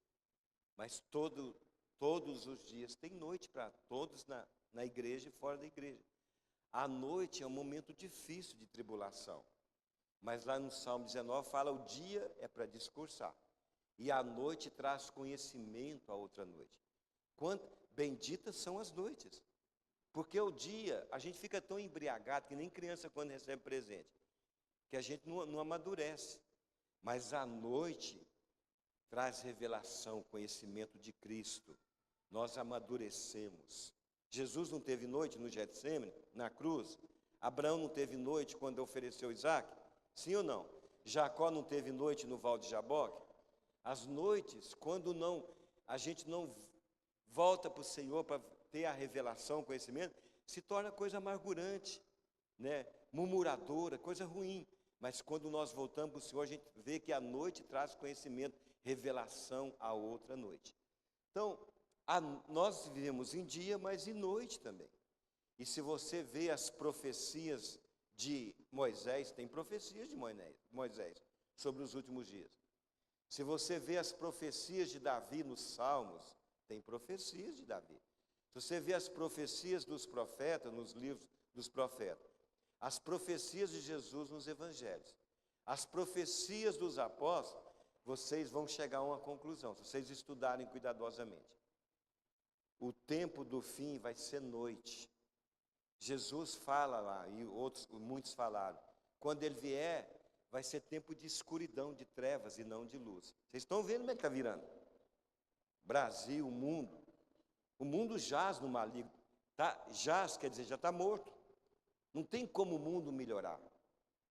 Mas todos os dias tem noite para todos na igreja e fora da igreja. A noite é um momento difícil de tribulação. Mas lá no Salmo 19 fala, o dia é para discursar. E a noite traz conhecimento à outra noite. Benditas são as noites. Porque o dia, a gente fica tão embriagado, que nem criança quando recebe presente, que a gente não amadurece. Mas a noite traz revelação, conhecimento de Cristo. Nós amadurecemos. Jesus não teve noite no Getsemane, na cruz? Abraão não teve noite quando ofereceu Isaac? Sim ou não? Jacó não teve noite no Val de Jaboque? As noites, quando a gente não volta para o Senhor para ter a revelação, o conhecimento, se torna coisa amargurante, né? Murmuradora, coisa ruim. Mas quando nós voltamos para o Senhor, a gente vê que a noite traz conhecimento, revelação à outra noite. Então, nós vivemos em dia, mas em noite também. E se você vê as profecias de Moisés, tem profecias de Moisés sobre os últimos dias. Se você vê as profecias de Davi nos Salmos, tem profecias de Davi. Se você vê as profecias dos profetas, nos livros dos profetas, as profecias de Jesus nos evangelhos, as profecias dos apóstolos, vocês vão chegar a uma conclusão, se vocês estudarem cuidadosamente. O tempo do fim vai ser noite. Jesus fala lá, e muitos falaram, quando ele vier, vai ser tempo de escuridão, de trevas e não de luz. Vocês estão vendo como é que está virando? Brasil, o mundo jaz no maligno. Jaz quer dizer, já está morto. Não tem como o mundo melhorar.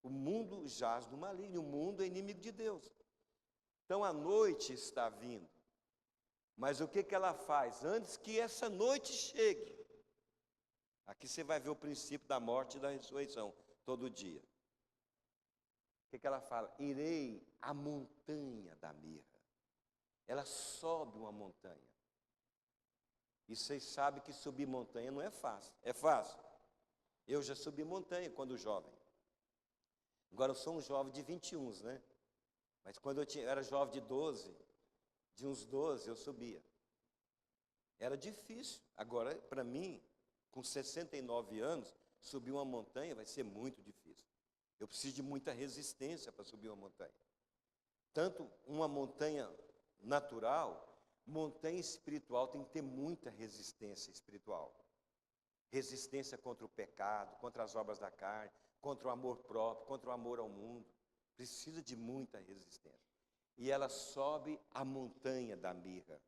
O mundo jaz no maligno, o mundo é inimigo de Deus. Então a noite está vindo. Mas o que ela faz? Antes que essa noite chegue, aqui você vai ver o princípio da morte e da ressurreição, todo dia. O que ela fala? Irei à montanha da mirra. Ela sobe uma montanha. E vocês sabem que subir montanha não é fácil. É fácil? Eu já subi montanha quando jovem. Agora eu sou um jovem de 21, né? Mas quando eu era jovem de uns 12 eu subia. Era difícil. Agora, para mim, com 69 anos, subir uma montanha vai ser muito difícil. Eu preciso de muita resistência para subir uma montanha. Tanto uma montanha natural, montanha espiritual tem que ter muita resistência espiritual. Resistência contra o pecado, contra as obras da carne, contra o amor próprio, contra o amor ao mundo. Precisa de muita resistência. E ela sobe a montanha da mirra.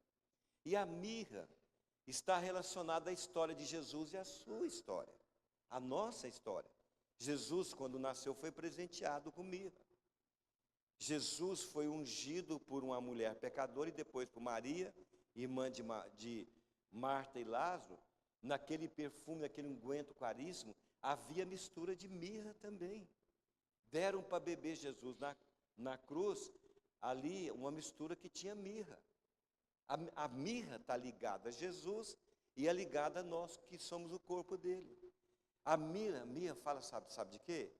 E a mirra está relacionada à história de Jesus e à sua história, a nossa história. Jesus, quando nasceu, foi presenteado com mirra. Jesus foi ungido por uma mulher pecadora e depois por Maria, irmã de Marta e Lázaro. Naquele perfume, naquele unguento caríssimo, havia mistura de mirra também. Deram para beber Jesus na cruz, ali uma mistura que tinha mirra. A mirra está ligada a Jesus e é ligada a nós, que somos o corpo dele. A mirra fala, sabe de quê?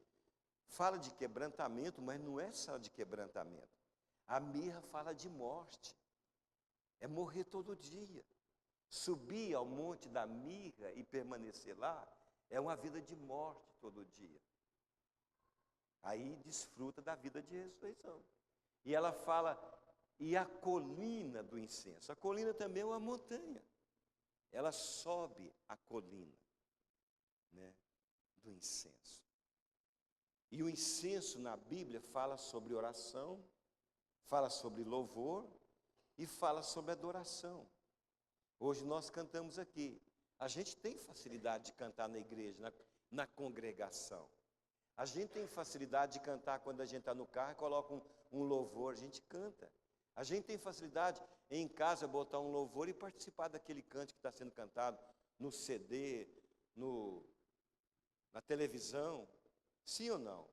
Fala de quebrantamento, mas não é só de quebrantamento. A mirra fala de morte. É morrer todo dia. Subir ao monte da mirra e permanecer lá é uma vida de morte todo dia. Aí desfruta da vida de ressurreição. E ela fala, e a colina do incenso. A colina também é uma montanha. Ela sobe a colina, né, do incenso. E o incenso na Bíblia fala sobre oração, fala sobre louvor e fala sobre adoração. Hoje nós cantamos aqui. A gente tem facilidade de cantar na igreja, na congregação. A gente tem facilidade de cantar quando a gente está no carro e coloca um louvor, a gente canta. A gente tem facilidade em casa botar um louvor e participar daquele canto que está sendo cantado no CD, na televisão. Sim ou não?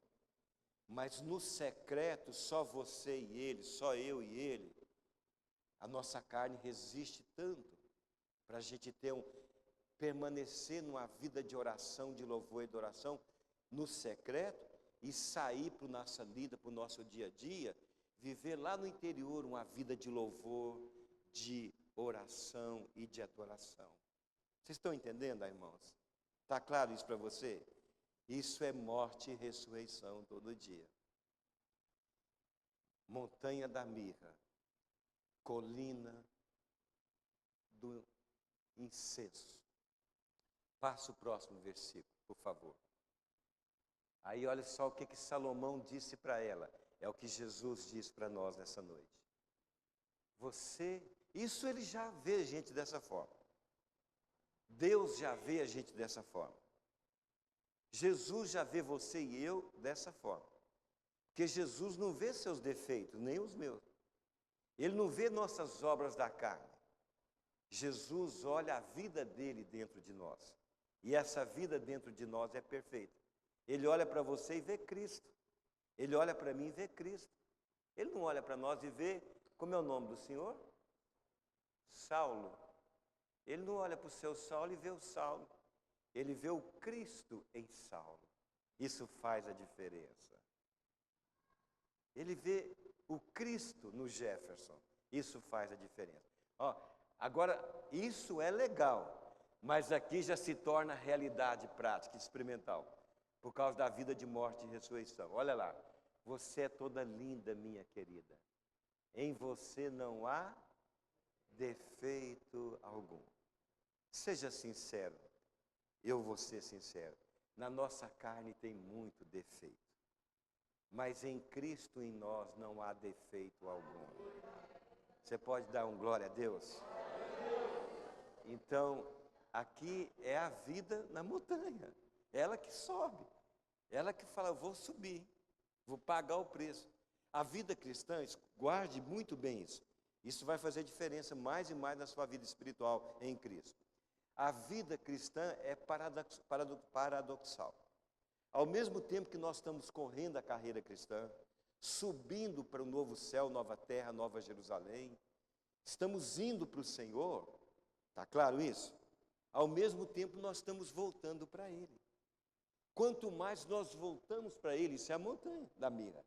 Mas no secreto, só você e ele, só eu e ele, a nossa carne resiste tanto para a gente permanecer numa vida de oração, de louvor e adoração, no secreto, e sair para a nossa vida, para o nosso dia a dia, viver lá no interior uma vida de louvor, de oração e de adoração. Vocês estão entendendo, irmãos? Está claro isso para você? Isso é morte e ressurreição todo dia. Montanha da mirra, colina do incenso. Passa o próximo versículo, por favor. Aí olha só o que Salomão disse para ela. É o que Jesus disse para nós nessa noite. Isso ele já vê a gente dessa forma. Deus já vê a gente dessa forma. Jesus já vê você e eu dessa forma. Porque Jesus não vê seus defeitos, nem os meus. Ele não vê nossas obras da carne. Jesus olha a vida dele dentro de nós. E essa vida dentro de nós é perfeita. Ele olha para você e vê Cristo. Ele olha para mim e vê Cristo. Ele não olha para nós e vê, como é o nome do Senhor? Saulo. Ele não olha para o seu Saulo e vê o Saulo. Ele vê o Cristo em Saulo. Isso faz a diferença. Ele vê o Cristo no Jefferson. Isso faz a diferença. Agora, isso é legal, mas aqui já se torna realidade prática, experimental, por causa da vida de morte e ressurreição. Olha lá, você é toda linda, minha querida. Em você não há defeito algum. Seja sincero, eu vou ser sincero. Na nossa carne tem muito defeito. Mas em Cristo, em nós, não há defeito algum. Você pode dar um glória a Deus? Então, aqui é a vida na montanha. Ela que sobe. Ela que fala, eu vou subir, vou pagar o preço. A vida cristã, guarde muito bem isso. Isso vai fazer diferença mais e mais na sua vida espiritual em Cristo. A vida cristã é paradoxal. Ao mesmo tempo que nós estamos correndo a carreira cristã, subindo para o novo céu, nova terra, nova Jerusalém, estamos indo para o Senhor, está claro isso? Ao mesmo tempo nós estamos voltando para Ele. Quanto mais nós voltamos para Ele, isso é a montanha da mirra.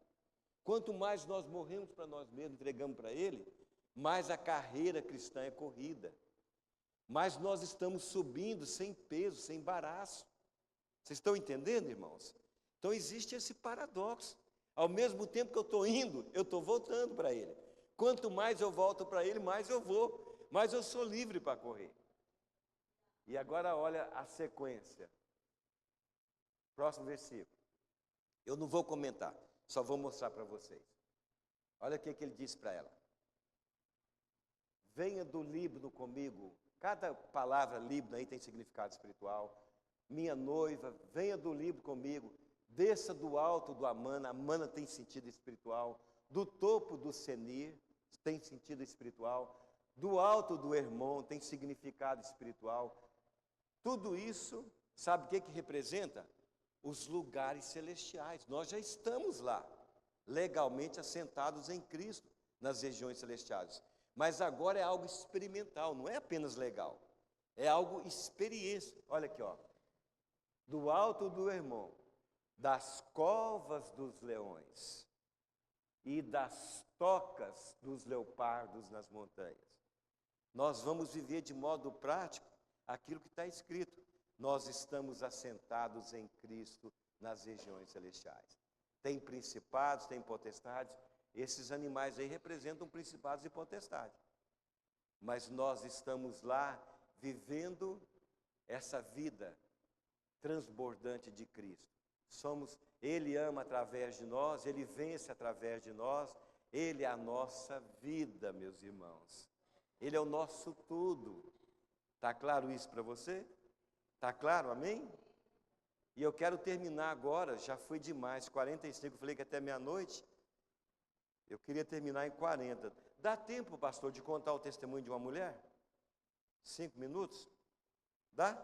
Quanto mais nós morremos para nós mesmos, entregamos para Ele, mais a carreira cristã é corrida. Mais nós estamos subindo sem peso, sem embaraço. Vocês estão entendendo, irmãos? Então existe esse paradoxo. Ao mesmo tempo que eu estou indo, eu estou voltando para Ele. Quanto mais eu volto para Ele, mais eu vou. Mais eu sou livre para correr. E agora olha a sequência. Próximo versículo. Eu não vou comentar, só vou mostrar para vocês. Olha o que ele disse para ela. Venha do Líbano comigo. Cada palavra Líbano aí tem significado espiritual. Minha noiva, venha do Líbano comigo. Desça do alto do Amana tem sentido espiritual. Do topo do Senir tem sentido espiritual. Do alto do Hermon tem significado espiritual. Tudo isso, sabe o que representa? Os lugares celestiais. Nós já estamos lá, legalmente assentados em Cristo, nas regiões celestiais. Mas agora é algo experimental, não é apenas legal. É algo experiência. Olha aqui, ó. Do alto do Hermon, das covas dos leões e das tocas dos leopardos nas montanhas. Nós vamos viver de modo prático aquilo que está escrito. Nós estamos assentados em Cristo nas regiões celestiais. Tem principados, tem potestades. Esses animais aí representam principados e potestades. Mas nós estamos lá vivendo essa vida transbordante de Cristo. Ele ama através de nós, Ele vence através de nós, Ele é a nossa vida, meus irmãos. Ele é o nosso tudo. Está claro isso para você? Está claro, amém? E eu quero terminar agora, já foi demais, 45, falei que até meia-noite. Eu queria terminar em 40. Dá tempo, pastor, de contar o testemunho de uma mulher? 5 minutos? Dá?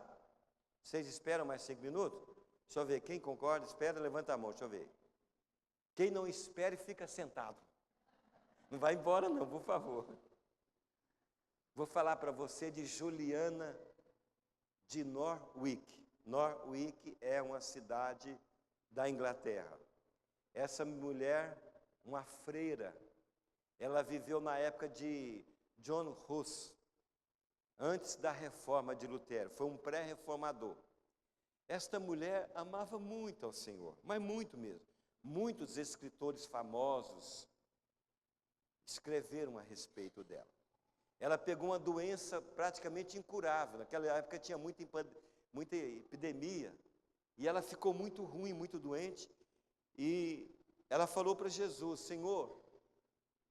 Vocês esperam mais 5 minutos? Deixa eu ver, quem concorda, espera, levanta a mão, deixa eu ver. Quem não espere, fica sentado. Não vai embora não, por favor. Vou falar para você de Juliana de Norwich. Norwich é uma cidade da Inglaterra. Essa mulher, uma freira, ela viveu na época de John Hus, antes da reforma de Lutero, foi um pré-reformador. Esta mulher amava muito ao Senhor, mas muito mesmo. Muitos escritores famosos escreveram a respeito dela. Ela pegou uma doença praticamente incurável. Naquela época tinha muita epidemia. E ela ficou muito ruim, muito doente. E ela falou para Jesus: Senhor,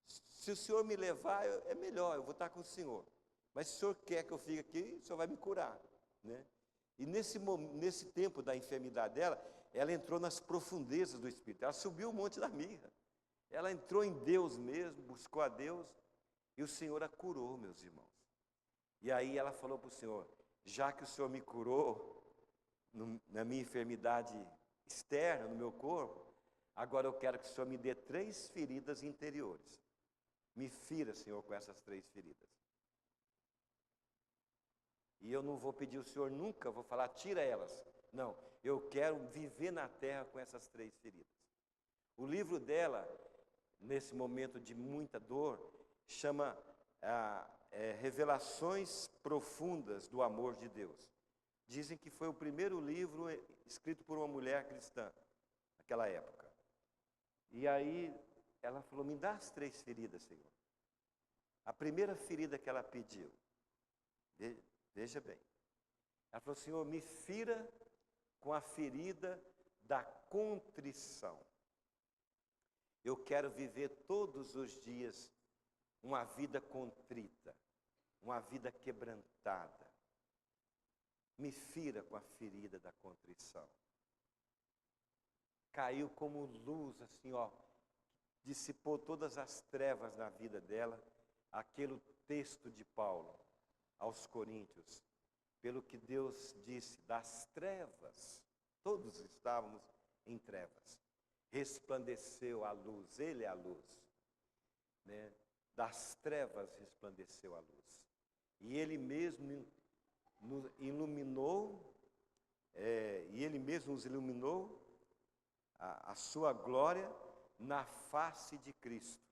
se o Senhor me levar, é melhor, eu vou estar com o Senhor. Mas se o Senhor quer que eu fique aqui, o Senhor vai me curar, né? E nesse tempo da enfermidade dela, ela entrou nas profundezas do Espírito. Ela subiu o monte da mirra. Ela entrou em Deus mesmo, buscou a Deus. E o Senhor a curou, meus irmãos. E aí ela falou para o Senhor: já que o Senhor me curou na minha enfermidade externa, no meu corpo, agora eu quero que o Senhor me dê 3 feridas interiores. Me fira, Senhor, com essas 3 feridas. E eu não vou pedir ao Senhor nunca, vou falar, tira elas. Não, eu quero viver na terra com essas 3 feridas. O livro dela, nesse momento de muita dor, chama Revelações Profundas do Amor de Deus. Dizem que foi o primeiro livro escrito por uma mulher cristã, naquela época. E aí ela falou: me dá as 3 feridas, Senhor. A primeira ferida que ela pediu, veja bem, ela falou: Senhor, me fira com a ferida da contrição. Eu quero viver todos os dias uma vida contrita, uma vida quebrantada. Me fira com a ferida da contrição. Caiu como luz, assim, ó, dissipou todas as trevas na vida dela, aquele texto de Paulo aos Coríntios, pelo que Deus disse, das trevas, todos estávamos em trevas, resplandeceu a luz, Ele é a luz, né? Das trevas resplandeceu a luz, e Ele mesmo nos iluminou, e Ele mesmo nos iluminou a sua glória na face de Cristo.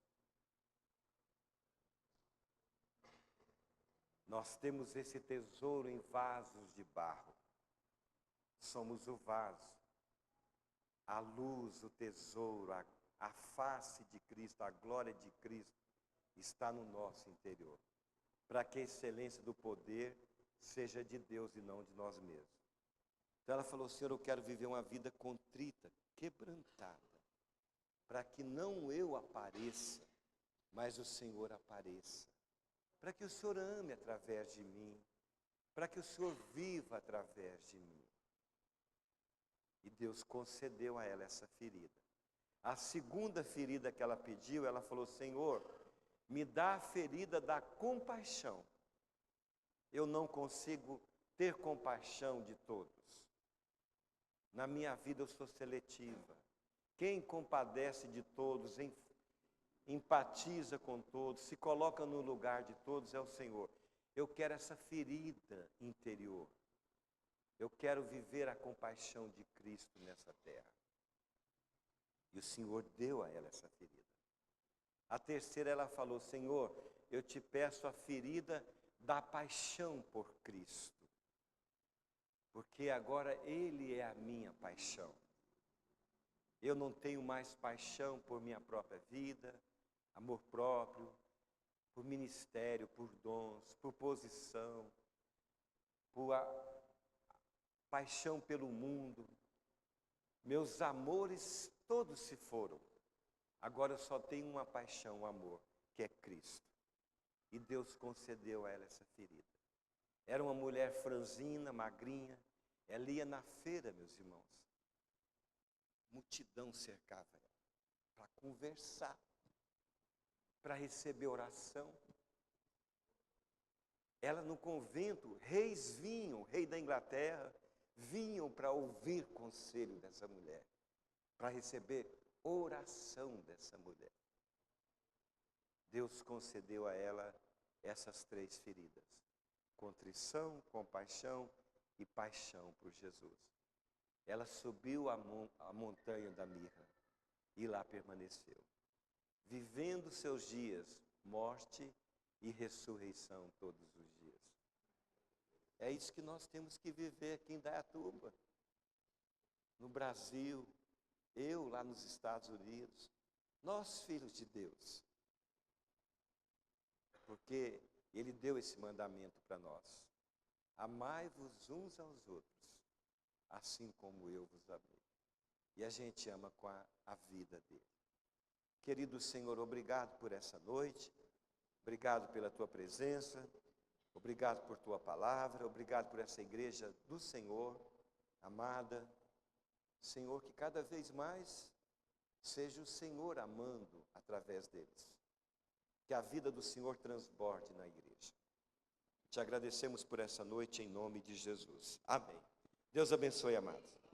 Nós temos esse tesouro em vasos de barro. Somos o vaso. A luz, o tesouro, a face de Cristo, a glória de Cristo está no nosso interior. Para que a excelência do poder seja de Deus e não de nós mesmos. Então ela falou: Senhor, eu quero viver uma vida contrita, quebrantada, para que não eu apareça, mas o Senhor apareça. Para que o Senhor ame através de mim, para que o Senhor viva através de mim. E Deus concedeu a ela essa ferida. A segunda ferida que ela pediu, ela falou: Senhor, me dá a ferida da compaixão. Eu não consigo ter compaixão de todos. Na minha vida eu sou seletiva. Quem compadece de todos, empatiza com todos, se coloca no lugar de todos é o Senhor. Eu quero essa ferida interior. Eu quero viver a compaixão de Cristo nessa terra. E o Senhor deu a ela essa ferida. A terceira, ela falou: Senhor, eu te peço a ferida da paixão por Cristo. Porque agora Ele é a minha paixão. Eu não tenho mais paixão por minha própria vida, amor próprio, por ministério, por dons, por posição, por paixão pelo mundo. Meus amores todos se foram. Agora eu só tenho uma paixão, um amor, que é Cristo. E Deus concedeu a ela essa ferida. Era uma mulher franzina, magrinha. Ela ia na feira, meus irmãos. Multidão cercava ela para conversar, para receber oração. Ela no convento, reis vinham, rei da Inglaterra, vinham para ouvir conselho dessa mulher, para receber oração dessa mulher. Deus concedeu a ela essas 3 feridas: contrição, compaixão e paixão por Jesus. Ela subiu a montanha da mirra e lá permaneceu, vivendo seus dias, morte e ressurreição todos os dias. É isso que nós temos que viver aqui em Indaiatuba, no Brasil, eu lá nos Estados Unidos, nós filhos de Deus. Porque Ele deu esse mandamento para nós: amai-vos uns aos outros, assim como eu vos amei. E a gente ama com a vida dele. Querido Senhor, obrigado por essa noite, obrigado pela tua presença, obrigado por tua palavra, obrigado por essa igreja do Senhor, amada. Senhor, que cada vez mais seja o Senhor amando através deles. Que a vida do Senhor transborde na igreja. Te agradecemos por essa noite em nome de Jesus. Amém. Deus abençoe, amados.